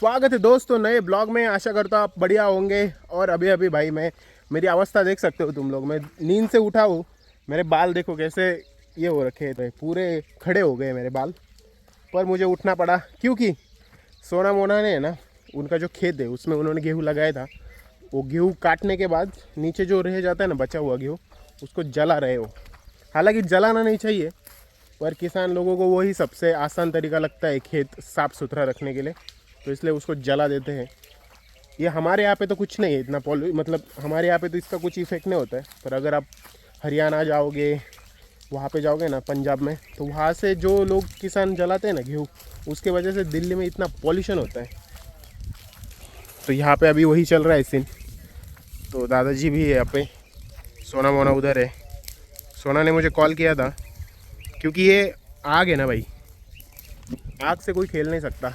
स्वागत है दोस्तों नए ब्लॉग में। आशा करता हूँ आप बढ़िया होंगे। और अभी अभी भाई मैं मेरी अवस्था देख सकते हो तुम लोग। मैं नींद से उठा हूँ, मेरे बाल देखो कैसे ये हो रखे थे, पूरे खड़े हो गए मेरे बाल। पर मुझे उठना पड़ा क्योंकि सोना मोना ने है ना, उनका जो खेत है उसमें उन्होंने गेहूँ लगाया था। वो गेहूँ काटने के बाद नीचे जो रह जाता है ना बचा हुआ गेहूँ, उसको जला रहे हो। हालांकि जलाना नहीं चाहिए, पर किसान लोगों को वही सबसे आसान तरीका लगता है खेत साफ़ सुथरा रखने के लिए, तो इसलिए उसको जला देते हैं। ये हमारे यहाँ पे तो कुछ नहीं है इतना मतलब हमारे यहाँ पे तो इसका कुछ इफेक्ट नहीं होता है। पर अगर आप हरियाणा जाओगे, वहाँ पे जाओगे ना पंजाब में, तो वहाँ से जो लोग किसान जलाते हैं ना गेहूँ, उसके वजह से दिल्ली में इतना पॉल्यूशन होता है। तो यहाँ पे अभी वही चल रहा है सीन। तो दादाजी भी है यहाँ पे, सोना मोना उधर है। सोना ने मुझे कॉल किया था क्योंकि ये आग है ना भाई, आग से कोई खेल नहीं सकता।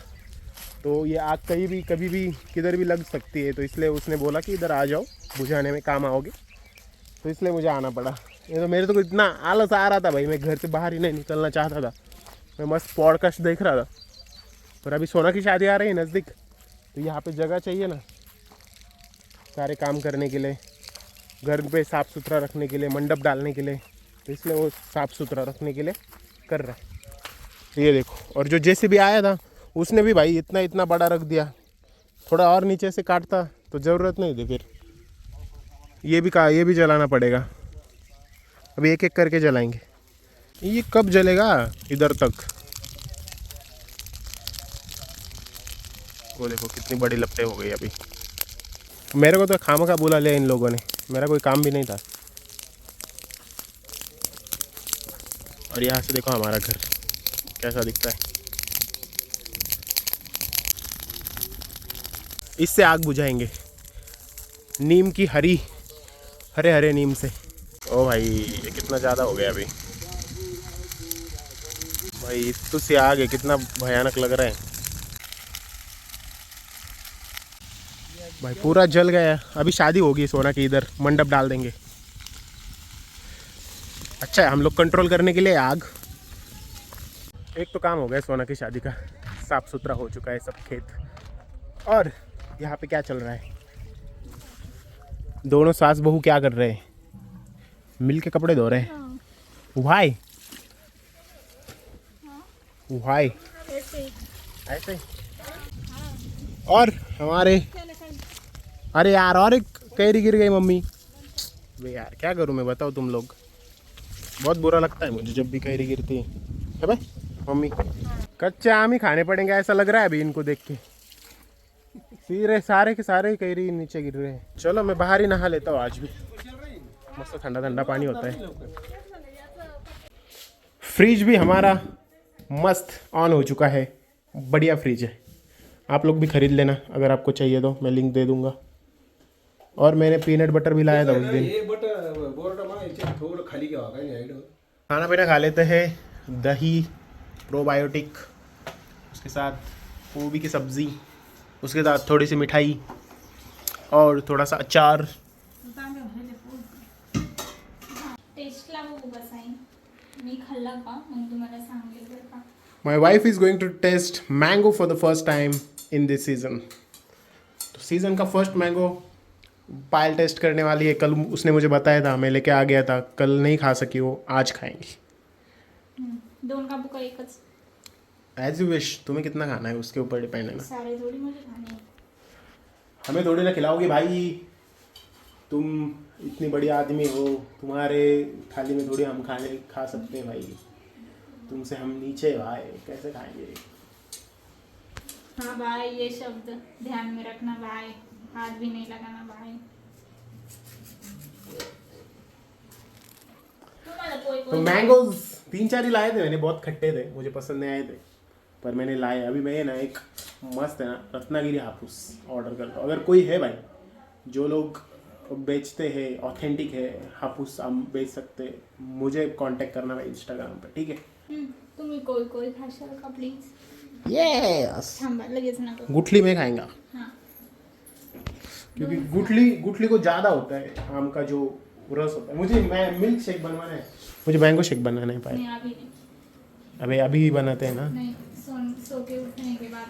तो ये आग कहीं भी कभी भी किधर भी लग सकती है, तो इसलिए उसने बोला कि इधर आ जाओ, बुझाने में काम आओगे। तो इसलिए मुझे आना पड़ा। ये तो मेरे तो इतना आलस आ रहा था भाई, मैं घर से बाहर ही नहीं निकलना चाहता था। मैं मस्त पॉडकास्ट देख रहा था। पर अभी सोना की शादी आ रही है नज़दीक, तो यहाँ पे जगह चाहिए ना सारे काम करने के लिए, घर पे साफ़ सुथरा रखने के लिए, मंडप डालने के लिए। तो इसलिए वो साफ़ सुथरा रखने के लिए कर रहा है। ये देखो, और जो जेसीबी आया था उसने भी भाई इतना इतना बड़ा रख दिया। थोड़ा और नीचे से काटता तो ज़रूरत नहीं थी। फिर ये भी जलाना पड़ेगा। अभी एक एक करके जलाएंगे। ये कब जलेगा इधर तक? वो देखो कितनी बड़ी लपटें हो गई अभी। मेरे को तो खामखा बुला लिया इन लोगों ने, मेरा कोई काम भी नहीं था। और यहाँ से देखो हमारा घर कैसा दिखता है। इससे आग बुझाएंगे, नीम की हरे हरे नीम से। ओ भाई ये कितना ज़्यादा हो गया अभी भाई। इतनी सी आग है, कितना भयानक लग रहा है भाई। पूरा जल गया। अभी शादी होगी सोना की, इधर मंडप डाल देंगे। अच्छा है हम लोग कंट्रोल करने के लिए आग। एक तो काम हो गया सोना की शादी का, साफ सुथरा हो चुका है सब खेत। और यहाँ पे क्या चल रहा है, दोनों सास बहू क्या कर रहे हैं? मिल के कपड़े धो रहे हैं। वाई वाई ऐसे। और हमारे, अरे यार और एक कैरी गिर गई मम्मी। वे यार क्या करूँ मैं, बताओ तुम लोग। बहुत बुरा लगता है मुझे जब भी कैरी गिरती है भाई। मम्मी कच्चे आम ही खाने पड़ेंगे ऐसा लग रहा है अभी इनको देख के। सीरे सारे के सारे कैरी नीचे गिर रहे हैं। चलो मैं बाहर ही नहा लेता हूँ आज भी, मस्त ठंडा ठंडा पानी होता है। फ्रिज भी हमारा मस्त ऑन हो चुका है, बढ़िया फ्रिज है। आप लोग भी खरीद लेना अगर आपको चाहिए तो, मैं लिंक दे दूंगा। और मैंने पीनट बटर भी लाया था उस दिन। खाना पीना खा लेते हैं, दही, प्रोबायोटिक, उसके साथ गोभी की सब्ज़ी, उसके साथ थोड़ी सी मिठाई और थोड़ा सा अचार। My wife is going to taste mango for the first time in this season. तो सीज़न का फर्स्ट मैंगो पायल टेस्ट करने वाली है। कल उसने मुझे बताया था, मैं लेके आ गया था, कल नहीं खा सकी वो, आज खाएंगी। दोन का बुका एकच। एज यू विश, तुम्हें कितना खाना है उसके ऊपर डिपेंड है ना। सारे थोड़ी मुझे खाने हैं। हमें थोड़ी ना खिलाओगी भाई, तुम इतनी बड़ी आदमी हो, तुम्हारे थाली में थोड़ी हम खा सकते हैं भाई। तुमसे हम नीचे भाई, कैसे खाएंगे। हाँ भाई, ये शब्द ध्यान में रखना भाई, हाथ भी नहीं लगाना भाई। तो मैंगोज 3-4 ही लाए थे मैंने, बहुत खट्टे थे, मुझे पसंद नहीं आए थे, पर मैंने लाए। अभी मैं ना एक मस्त है ना रत्नागिरी हापुस ऑर्डर करता हूँ। अगर कोई है भाई जो लोग बेचते हैं, ऑथेंटिक है हापुस आम बेच सकते हैं, मुझे कांटेक्ट करना भाई इंस्टाग्राम पे, ठीक है। तुम्ही कोई खाशाल का प्लीज। यस, थांबा लगेच नका। गुठली में खाएंगा हाँ, क्योंकि गुठली को ज़्यादा होता है आम का जो रस होता है। मुझे मिल्क शेक बनवाना है, मुझे मैंगो शेक बनाना है भाई। नहीं अभी नहीं। अबे अभी ही बनाते हैं ना। नहीं, सो के उठने के बाद।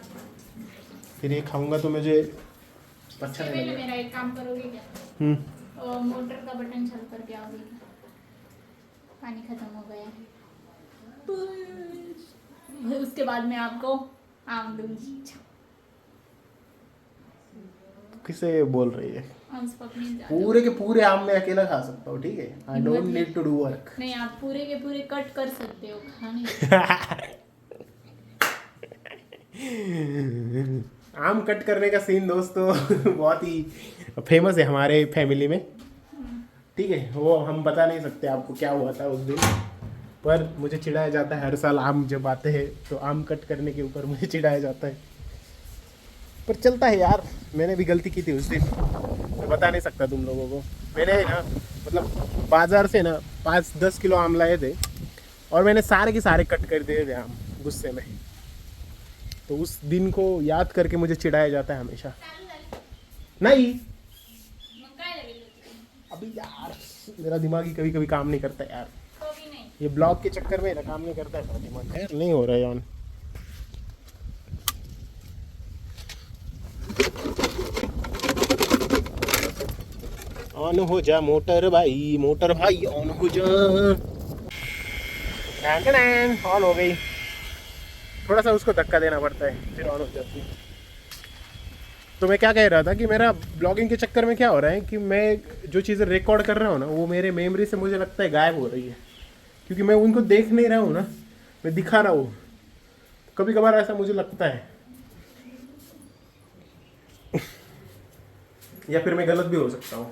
फिर ये खाऊंगा तो मुझे अच्छा उससे नहीं पहले लगेगा। मेरा एक काम करोगे क्या? मोटर का बटन चालू करके आओगे क्या? पानी खत्म हो गया है। उसके बाद मैं आपको आम दूंगी। किसे बोल रही है? अंश पकड़ने जा रहे हो। पूरे के पूरे आम मैं अकेला खा सकता हूँ, ठीक है। I don't need to do work. नहीं, आप पूरे के पूरे कट कर सकते हो, खाने। आम कट करने का सीन दोस्तों बहुत ही फेमस है हमारे फैमिली में, ठीक है। वो हम बता नहीं सकते आपको क्या हुआ था उस दिन, पर मुझे चिढ़ाया जाता है हर साल आम जब आते हैं तो आम कट करने के ऊपर मुझे चिढ़ाया जाता है। पर चलता है यार, मैंने भी गलती की थी उस दिन, मैं बता नहीं सकता तुम लोगों को। मैंने ना मतलब बाज़ार से ना 5-10 किलो आम लाए थे और मैंने सारे के सारे कट कर दिए थे आम गुस्से में। तो उस दिन को याद करके मुझे चिढ़ाया जाता है हमेशा। नहीं अभी यार मेरा दिमाग ही कभी कभी काम नहीं करता यार, ये ब्लॉग के चक्कर में ना काम नहीं करता है मेरा दिमाग। यार नहीं हो रहा है ऑन। ऑन हो जा मोटर भाई ऑन हो जा। ऑन हो गई। थोड़ा सा उसको धक्का देना पड़ता है फिर ऑन हो जाती है। तो मैं क्या कह रहा था कि मेरा ब्लॉगिंग के चक्कर में क्या हो रहा है कि मैं जो चीज़ें रिकॉर्ड कर रहा हूँ ना वो मेरे मेमोरी से मुझे लगता है गायब हो रही है, क्योंकि मैं उनको देख नहीं रहा हूँ ना, मैं दिखा रहा हूँ। कभी कभार ऐसा मुझे लगता है या फिर मैं गलत भी हो सकता हूँ,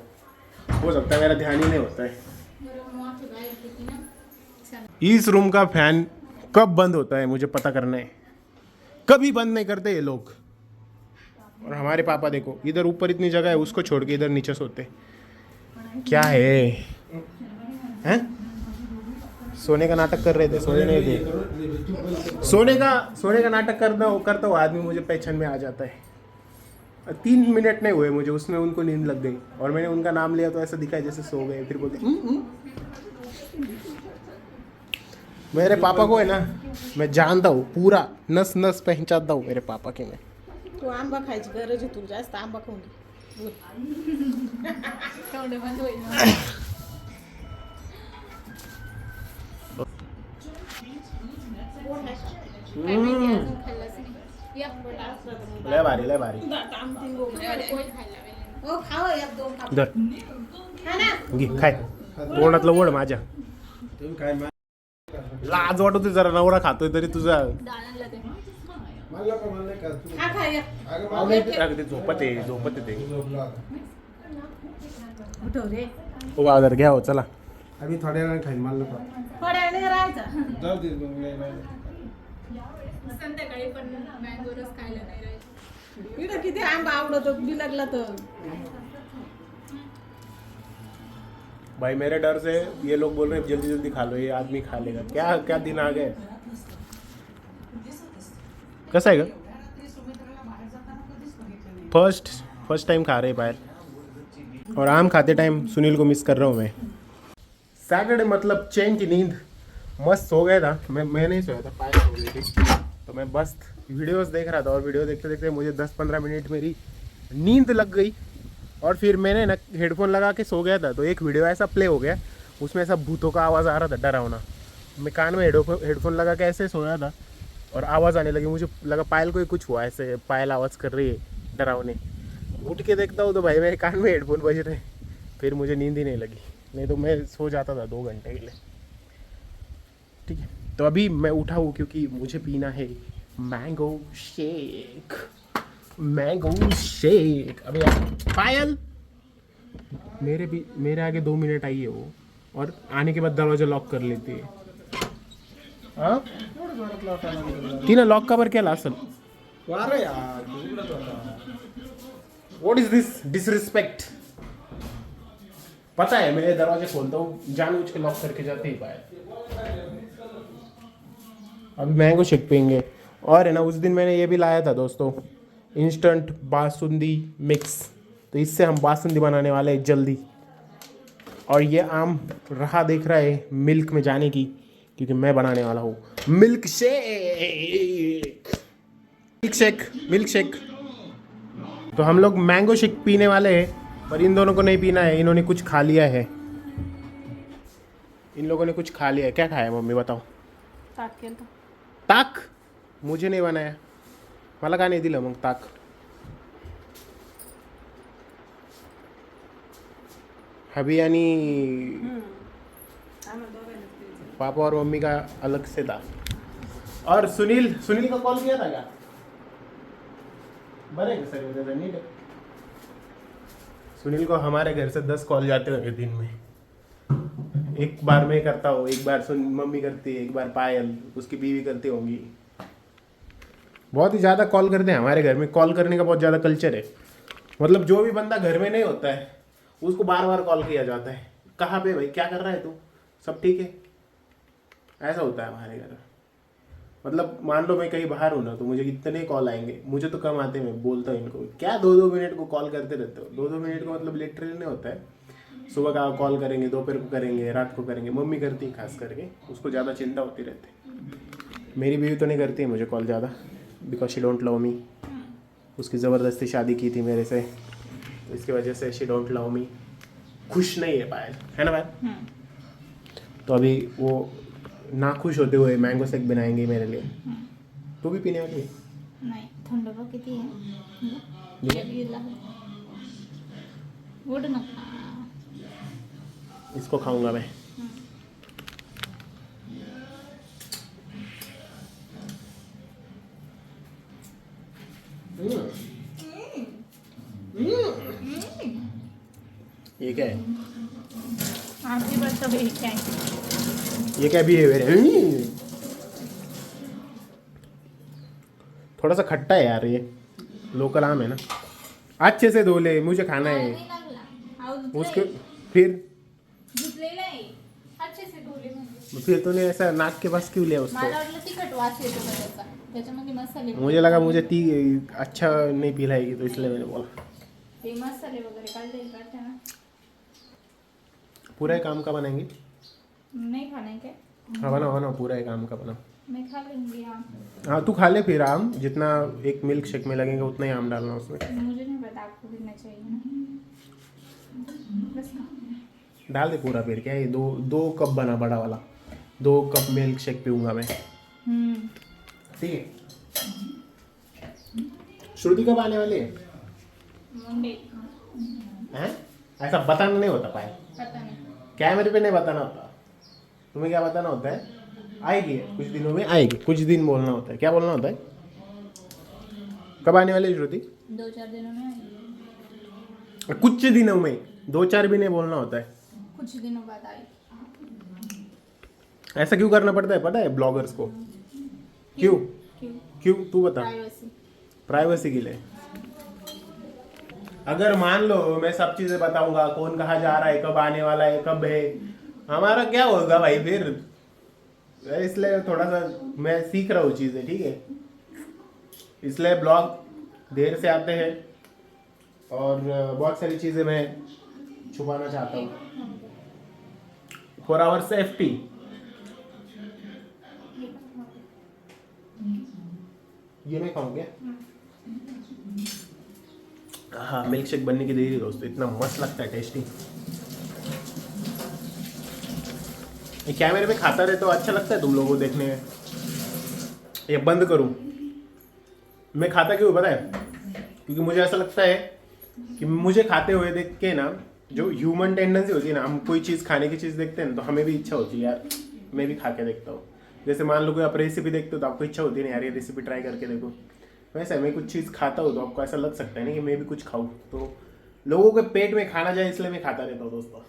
हो सकता है मेरा ध्यान ही नहीं होता है। इस रूम का फैन कब बंद होता है मुझे पता करना है, कभी बंद नहीं करते ये लोग। और हमारे पापा देखो इधर ऊपर इतनी जगह है, उसको छोड़ के इधर नीचे सोते। क्या है हैं? सोने का नाटक कर रहे थे, सोने नहीं थे। सोने का नाटक करता हुआ आदमी मुझे पहचान में आ जाता है। 3 मिनट नहीं हुए मुझे उसमें उनको नींद लग गई और मैंने उनका नाम लिया तो ऐसा दिखा जैसे सो गए, फिर बोलते मेरे पापा को है ना मैं जानता हूँ, पूरा नस नस पहचानता हूँ मेरे पापा के मैं। तू आंबा खायची गरज आहे, तुला जास्त आंबा खाऊन घे. तेवढं बंद होईल ना. काय माहिती अजून खाल्लंच नाही. या बोला. लय भारी लय भारी. तुम्हाला कोण खायला वेळ? हो खाओ एक दोन खा. धर खा ना. घे खाय, तोंडातलं वड माझ्या. लाज वाटते जरा, नवरा खातोय तरी तुझा. दादांना ते. खा खा एक. अगदी झोपत आहे ते. उठव रे. ओ बाजार घ्या हो चला. आम्ही थोड्या वेळाने खाईन, मला नको. थोड्या वेळ राहायचं. जाऊ दे मग नाही. संध्याकाळी पण मँगो रस खायला नाही राहायचं. इकडं किती आंबा आवडतो बिलगला तर. भाई मेरे डर से ये लोग बोल रहे हैं जल्दी जल्दी खा लो, ये आदमी खा लेगा. क्या क्या दिन आ गए. कसं आहे ग. फर्स्ट टाइम खा रहे बाहर, और आम खाते टाइम सुनील को मिस कर रहा हूँ मैं. सैटरडे मतलब चैन की नींद, मस्त सो गया था. मैं नहीं सोया था, पायल सो गई थी. तो मैं बस वीडियोस देख रहा था और वीडियो देखते देखते मुझे 10-15 मिनट मेरी नींद लग गई. और फिर मैंने ना हेडफोन लगा के सो गया था, तो एक वीडियो ऐसा प्ले हो गया, उसमें ऐसा भूतों का आवाज़ आ रहा था, डरावना. मैं कान में हेडफोन लगा के ऐसे सोया था और आवाज़ आने लगी. मुझे लगा पायल को ही कुछ हुआ, ऐसे पायल आवाज़ कर रही है डरावने. उठ के देखता हूँ तो भाई मेरे कान में हेडफोन बज रहे. फिर मुझे नींद ही नहीं लगी, नहीं तो मैं सो जाता था 2 घंटे के लिए. ठीक है, तो अभी मैं उठा हूँ क्योंकि मुझे पीना है मैंगो शेक. अबे यार पायल, मेरे आगे 2 मिनट आई है वो, और आने के बाद दरवाजा लॉक कर लेती है. हाँ तिने लॉक का क्या असल. वारं यार, उघडत होता. What is this disrespect. पता है मैं दरवाजे खोलता हूँ, जानबूझ के लॉक करके जाते ही पायल. अभी मैंगो शेक पियेंगे. और है ना उस दिन मैंने ये भी लाया था दोस्तों, इंस्टेंट बासुंदी मिक्स. तो इससे हम बासुंदी बनाने वाले हैं जल्दी. और ये आम रहा देख रहा है मिल्क में जाने की, क्योंकि मैं बनाने वाला हूँ मिल्क शेक. तो हम लोग मैंगो शेक पीने वाले हैं, पर इन दोनों को नहीं पीना है, इन्होंने कुछ खा लिया है। इन लोगों ने कुछ खा लिया है। क्या खाया मम्मी बताओ? ताक केलं. ताक? मुझे नहीं बनाया, मला का नाही दिलं मग ताक? अभी यानी पापा और मम्मी का अलग से था। और सुनील का कॉल किया था क्या? बनेगा सर नीट। सुनील को हमारे घर से 10 कॉल जाते होंगे दिन में। एक बार मैं करता हूँ, एक बार मम्मी करती है, एक बार पायल उसकी बीवी करती होंगी। बहुत ही ज़्यादा कॉल करते हैं हमारे घर में। कॉल करने का बहुत ज़्यादा कल्चर है। मतलब जो भी बंदा घर में नहीं होता है उसको बार बार कॉल किया जाता है। कहाँ पे भाई, क्या कर रहा है तू, सब ठीक है, ऐसा होता है हमारे घर। मतलब मान लो मैं कहीं बाहर हूँ ना, तो मुझे कितने कॉल आएंगे, मुझे तो कम आते, मैं बोलता हूँ इनको क्या 2-2 मिनट को कॉल करते रहते हो। 2-2 मिनट को मतलब लिटरली नहीं होता है। सुबह का कॉल करेंगे, दोपहर को करेंगे, रात को करेंगे। मम्मी करती है खास करके, उसको ज़्यादा चिंता होती रहती है। मेरी बीवी तो नहीं करती है मुझे कॉल ज़्यादा, because she don't love me. उसकी ज़बरदस्ती शादी की थी मेरे से, तो इसकी वजह से शी डोंट लव मी। खुश नहीं है पायल, है ना पायल? तो अभी वो ना खुश होते हुए मैंगो शेक बनाएंगे मेरे लिए। तू भी पीने वाली है? नाही, थंड बघ किती आहे. गेला. ओढ नका. इसको खाऊंगा मैं। ये क्या है? आपकी बात तो भेज क्या है. ये क्या बिहेवियर है? थोड़ा सा खट्टा है यार, ये लोकल आम है ना। अच्छे से धो ले, मुझे खाना है। नाही लागला. उसके फिर धुतलेलं आहे. अच्छे से धुले म्हणजे. फिर तूने ऐसा नाक के पास क्यों लिया उसको? मला वाटलं तिखट वास येतो का त्याचा. त्याच्यामध्ये मसाले. मुझे लगा मुझे अच्छा नहीं पिलाएगी, तो इसलिए मैंने बोला। ते मसाले वगैरे काढते ना. पूरा एक आम का बनाएंगे? नहीं खाने के. हाँ बनाओ पूरा एक आम का बनाओ। मैं खा लूंगी आम. हाँ तू खा ले फिर आम, जितना एक मिल्क शेक में लगेगा उतना ही आम डालना उसमें। मुझे नहीं पता, आपको कितना चाहिए ना. बस ना. डाल दे पूरा फिर, क्या है, 2 कप बना बड़ा वाला। 2 कप मिल्क शेक पीऊंगा मैं, ठीक है? श्रुति कब आने वाली है? मंडे. हैं? ऐसा बताना नहीं होता पाए, पता नहीं. कैमरे पे नहीं बताना होता। तुम्हें क्या बताना होता है? आएगी कुछ दिनों में, आएगी कुछ दिन बोलना होता है। क्या बोलना होता है? कब आने वाली है श्रुति? 2-4 दिनों में आएगी. कुछ दिनों में, 2-4 भी नहीं बोलना होता है। कुछ दिनों बाद आएगी. ऐसा क्यों करना पड़ता है पता है ब्लॉगर्स को? क्यों क्यों? क्यों तू बता। प्राइवेसी. प्राइवेसी के लिए। अगर मान लो मैं सब चीजें बताऊंगा, कौन कहाँ जा रहा है, कब आने वाला है, कब है, हमारा क्या होगा भाई फिर? इसलिए थोड़ा सा मैं सीख रहा हूँ चीजें, ठीक है? इसलिए ब्लॉग देर से आते हैं और बहुत सारी चीजें मैं छुपाना चाहता हूँ फॉर आवर सेफ्टी। ये मैं खाऊं क्या? हाँ, मिल्क शेक बनने की देरी है दोस्तों, इतना मस्त लगता है, टेस्टी। ये कैमरे में खाता रहे तो अच्छा लगता है तुम लोगों को देखने में। ये बंद करूं? मैं खाता क्यों पता है? क्योंकि मुझे ऐसा लगता है कि मुझे खाते हुए देख के ना, जो ह्यूमन टेंडेंसी होती है ना, हम कोई चीज़ खाने की चीज़ देखते हैं ना, तो हमें भी इच्छा होती है यार मैं भी खा के देखता हूँ। जैसे मान लो कोई आप रेसिपी देखते हो तो आपको इच्छा होती है ना यार ये रेसिपी ट्राई करके देखो। वैसे मैं कुछ चीज़ खाता हूँ तो आपको ऐसा लग सकता है ना कि मैं भी कुछ खाऊँ, तो लोगों के पेट में खाना जाए इसलिए मैं खाता रहता हूँ दोस्तों।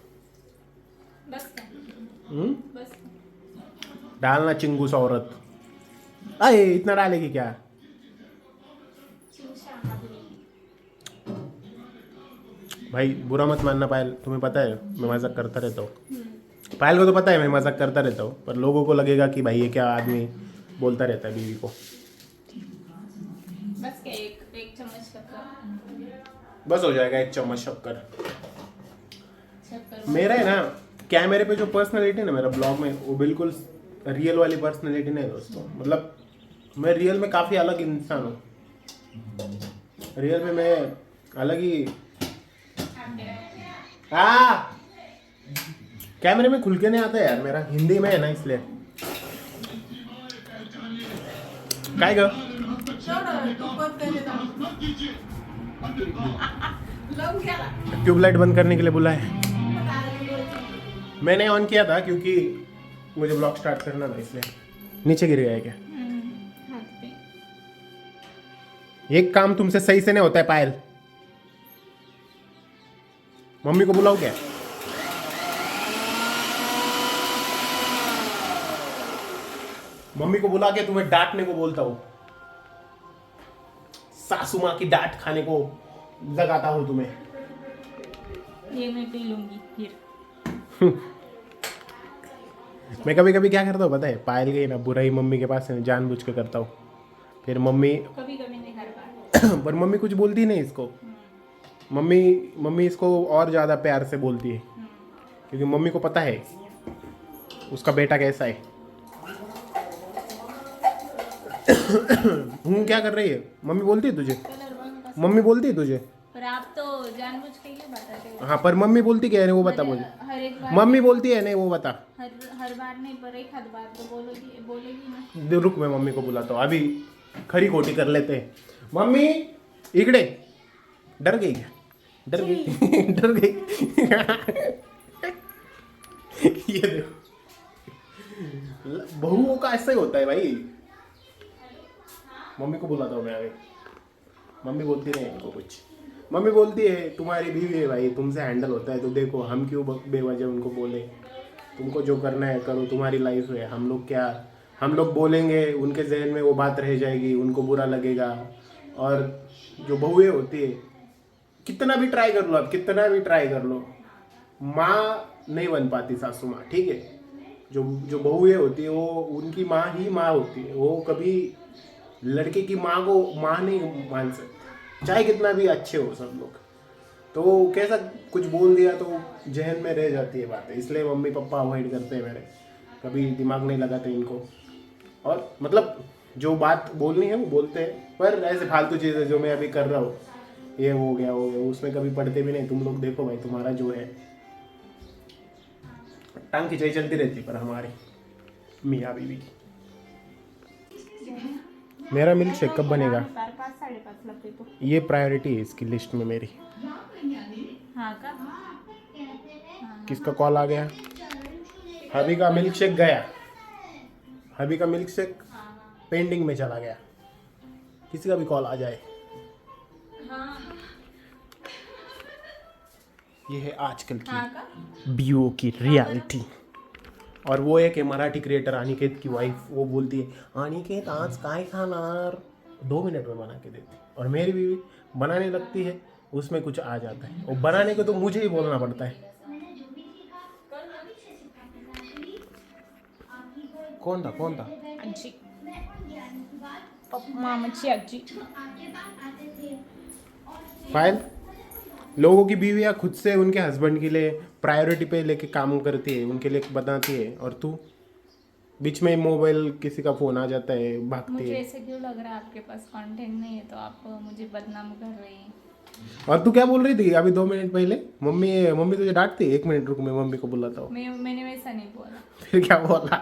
बस क्या? बस. डालना चिंगूस औरत। अरे इतना डालेगी क्या? भाई बुरा मत मानना पायल, तुम्हें पता है मैं मजाक करता रहता हूँ। पायल को तो पता है मैं मजाक करता रहता हूँ, पर लोगों को लगेगा कि भाई ये क्या आदमी बोलता रहता है बीवी को। बस क्या? एक चम्मच शक्कर. बस हो जाएगा 1 चम्मच शक्कर। शक्कर. मेरा है ना कैमरे पे जो पर्सनैलिटी है ना मेरा ब्लॉग में, वो बिल्कुल रियल वाली पर्सनैलिटी नहीं है दोस्तों। मतलब मैं रियल में काफ़ी अलग इंसान हूँ। रियल में मैं अलग ही। हाँ, कैमरे में खुल के नहीं आता यार, मेरा हिंदी में है ना इसलिए। काय ग ट्यूबलाइट बंद करने के लिए बोला है। मैंने ऑन किया था क्योंकि मुझे ब्लॉग स्टार्ट करना था, इसलिए। नीचे गिर गया है क्या? हाथ पे। एक काम तुमसे सही से नहीं होता है पायल। मम्मी को बुलाओ क्या? मम्मी को बुला के तुम्हें डांटने को बोलता हूँ, सासू माँ की डांट खाने को लगाता हूँ तुम्हें। ये मैं पी लूंगी फिर। मैं कभी कभी क्या करता हूँ पता है, पायल गई ना, बुराई मम्मी के पास है, जानबूझ के करता हूँ। फिर मम्मी कभी कभी नहीं कर पाती। पर मम्मी कुछ बोलती नहीं इसको। मम्मी इसको और ज़्यादा प्यार से बोलती है, क्योंकि मम्मी को पता है उसका बेटा कैसा है। क्या कर रही है? मम्मी बोलती है तुझे? मम्मी बोलती है तुझे? पर आप तो जानबूझ के क्यों बताते हो? हाँ, पर मम्मी बोलती क्या है वो बता मुझे। हर एक बार मम्मी बोलती है नहीं वो बता। हर बार नहीं, पर एक आध बार तो बोलेगी ना। रुक, मैं मम्मी को बुलाता हूँ, अभी खरी खोटी कर लेते हैं। मम्मी इकड़े। डर गई क्या? डर गई डर गई। ये देखो, बहुओं का ऐसा ही होता है भाई। मम्मी को बुलाता हूँ मैं अभी। मम्मी बोलती नहीं इनको कुछ। मम्मी बोलती है तुम्हारी बीवी है भाई, तुमसे हैंडल होता है तो देखो, हम क्यों बेवजह उनको बोले। तुमको जो करना है करो, तुम्हारी लाइफ है। हम लोग क्या, हम लोग बोलेंगे उनके जहन में वो बात रह जाएगी, उनको बुरा लगेगा। और जो बहुएं होती है, कितना भी ट्राई कर लो, अब कितना भी ट्राई कर लो, माँ नहीं बन पाती सासू माँ, ठीक है। जो बहुएं होती है वो उनकी माँ ही माँ होती है, वो कभी लड़के की माँ को माँ नहीं मान सकते, चाहे कितना भी अच्छे हो सब लोग। तो कैसा कुछ बोल दिया तो जहन में रह जाती है बातें, इसलिए मम्मी पापा अवॉइड करते हैं मेरे, कभी दिमाग नहीं लगाते इनको। और मतलब जो बात बोलनी है वो बोलते हैं, पर ऐसे फालतू चीज़ें जो मैं अभी कर रहा हूँ, ये हो गया उसमें कभी पढ़ते भी नहीं। तुम लोग देखो भाई, तुम्हारा जो है टांग खिंचाई चलती रहती, पर हमारी मियाँ बीवी की। मेरा मिल्क शेक कब बनेगा? 5 साढ़े 5 लगते तो। ये प्रायोरिटी है इसकी लिस्ट में मेरी। हाँ का? किसका कॉल आ गया? हबी का मिल्क शेक गया। हबी का मिल्क शेक पेंडिंग में चला गया। किसी का भी कॉल आ जाए। ये है आजकल की बीओ की रियलिटी। और वो एक है मराठी क्रिएटर अनिकेत की वाइफ, वो बोलती है अनिकेत आज काय खानार, 2 मिनट में बना के देती। और मेरी बीवी बनाने लगती है, उसमें कुछ आ जाता है, और बनाने को तो मुझे ही बोलना पड़ता है। कौन था? आजी, मामाची आजी। पायल, लोगों की बीवियाँ खुद से उनके हस्बैंड के लिए प्रायोरिटी पे लेके काम करती है, उनके लिए बताती है, और तू बीच में मोबाइल किसी का फोन आ जाता है, भागती मुझे है। ऐसे क्यों लग रहा है आपके पास कंटेंट नहीं है तो आप मुझे बदनाम कर रही हैं। और तू क्या बोल रही थी अभी 2 मिनट पहले? मम्मी तुझे डांटती है। 1 मिनट रुक, मैं मम्मी को बुलाता हूँ। मैंने वैसा नहीं बोला। फिर क्या बोला?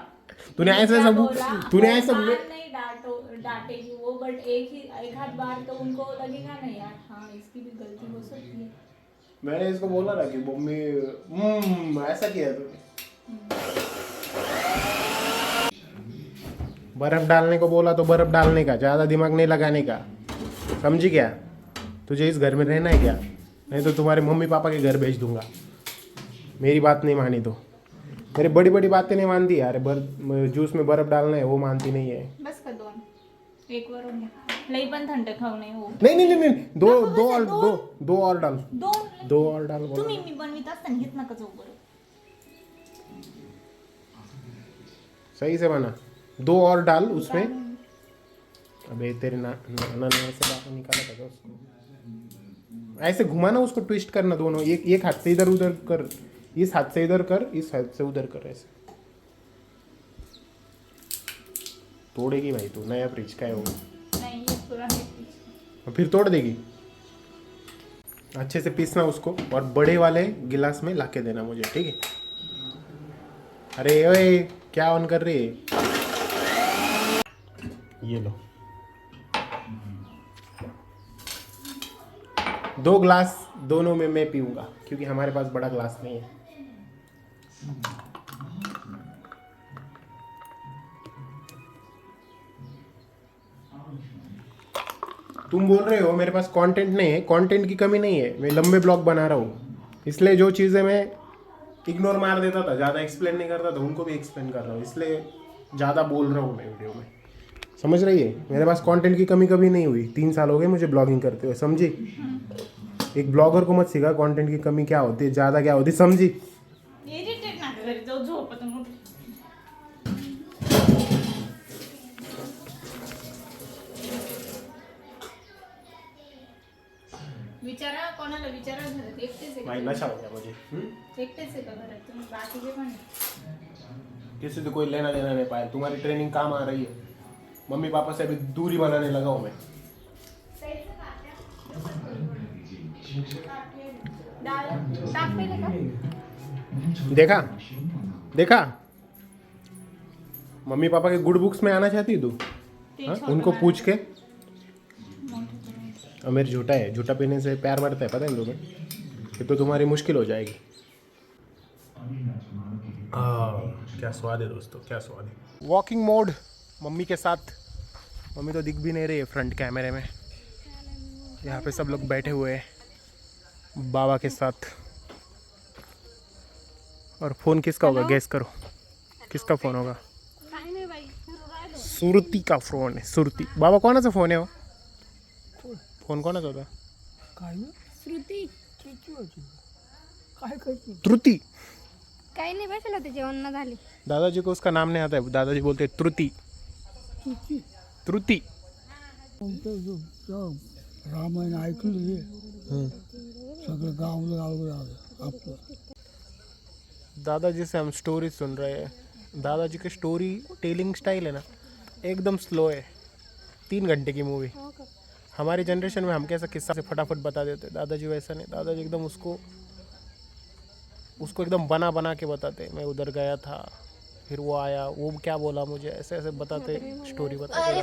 तूने ऐसे सब नहीं डांटेगी वो, बट एक आध बार तो उनको लगेगा ना यार, हाँ इसकी भी गलती हो सकती है। मैंने इसको बोला ना कि मम्मी ऐसा किया तूने। बर्फ डालने को बोला तो बर्फ डालने का, ज़्यादा दिमाग नहीं लगाने का, समझी क्या? तुझे इस घर में रहना है क्या? नहीं तो तुम्हारे मम्मी पापा के घर भेज दूंगा, मेरी बात नहीं मानी तो। मेरी बड़ी बड़ी बातें नहीं मानती यार। जूस में बर्फ डालना है वो मानती नहीं है। बस का 2 एक वर लई पण थंड खाऊ नये हो. नहीं, दो और डाल। दो और डाल। तुम्ही मी बनवित असताना घेत नका जाऊ बरं. सही से बना। 2 और डाल उसमें। अबे तेरे नाना ने ऐसे बात निकाला था उसको। ऐसे घुमाना उसको, ट्विस्ट करना दोनों। एक हाथ से इधर उधर कर, इस हाथ से इधर कर, इस हाथ से उधर कर, ऐसे। तोड़ेगी भाई तू, नया फ्रिज का है वो। नहीं ये पुराने फ्रिज। फिर तोड़ देगी। अच्छे से पीसना उसको और बड़े वाले गिलास में लाके देना मुझे, ठीक है? अरे ओए, क्या ऑन कर रही है? ये लो 2 ग्लास, दोनों में मैं पीऊंगा क्योंकि हमारे पास बड़ा ग्लास नहीं है। तुम बोल रहे हो मेरे पास कंटेंट नहीं है, कंटेंट की कमी नहीं है, मैं लंबे ब्लॉग बना रहा हूँ, इसलिए जो चीज़ें मैं इग्नोर मार देता था, ज़्यादा एक्सप्लेन नहीं करता था, उनको भी एक्सप्लेन कर रहा हूँ, इसलिए ज़्यादा बोल रहा हूँ मैं वीडियो में। समझ रही है? मेरे पास कंटेंट की कमी कभी नहीं हुई। 3 साल हो गए मुझे ब्लॉगिंग करते हुए, समझी? एक ब्लॉगर को मत सिखा कंटेंट की कमी क्या होती है, ज़्यादा क्या होती है, समझी? इरिटेट ना कर जाऊ झोपत मग. विचारा कोणाला विचारा घरात एकटेच आहे भाई का? नशा हो गया मुझे। एकटेच आहे का घरात तुम्ही बाकीचे पण आहे? किसी से कोई लेना देना नहीं पाया। तुम्हारी ट्रेनिंग काम आ रही है। मम्मी पापा से अभी दूरी बनाने लगा हूँ मैं। डाल टाक पहिले का? देखा देखा, मम्मी पापा के गुड बुक्स में आना चाहती है तू? हाँ? उनको पूछ के। और मेरी झूठा है, झूठा पीने से प्यार बढ़ता है, पता है तुम्हें? ये तो तुम्हारी मुश्किल हो जाएगी। क्या स्वाद है दोस्तों, क्या स्वाद है। वॉकिंग मोड मम्मी के साथ। मम्मी तो दिख भी नहीं रही है फ्रंट कैमरे में। यहाँ पे सब लोग बैठे हुए हैं बाबा के साथ। और फोन किसका होगा, गेस करो किसका फोन होगा? सुरती का फोन है, सुरती। बाबा कोणाचा फोन आहे हो? फोन कोणाचा होता? श्रुती काय करते? त्रुति। काही नाही बसेल होते, जेवण न झाले. दादाजी को उसका नाम नहीं आता है, दादाजी बोलते हैं त्रुति। त्रुति। रामायण ऐकलं सगळं गावलं आलं आपलं. दादाजी से हम स्टोरी सुन रहे हैं। दादाजी की स्टोरी टेलिंग स्टाइल है ना, एकदम स्लो है। 3 घंटे की मूवी। हमारी जनरेशन में हम कैसा किस्सा से फटाफट बता देते, दादाजी वैसा नहीं। दादाजी एकदम उसको एकदम बना बना के बताते। मैं उधर गया था, फिर वो आया, वो क्या बोला मुझे, ऐसे ऐसे बताते, स्टोरी बताते।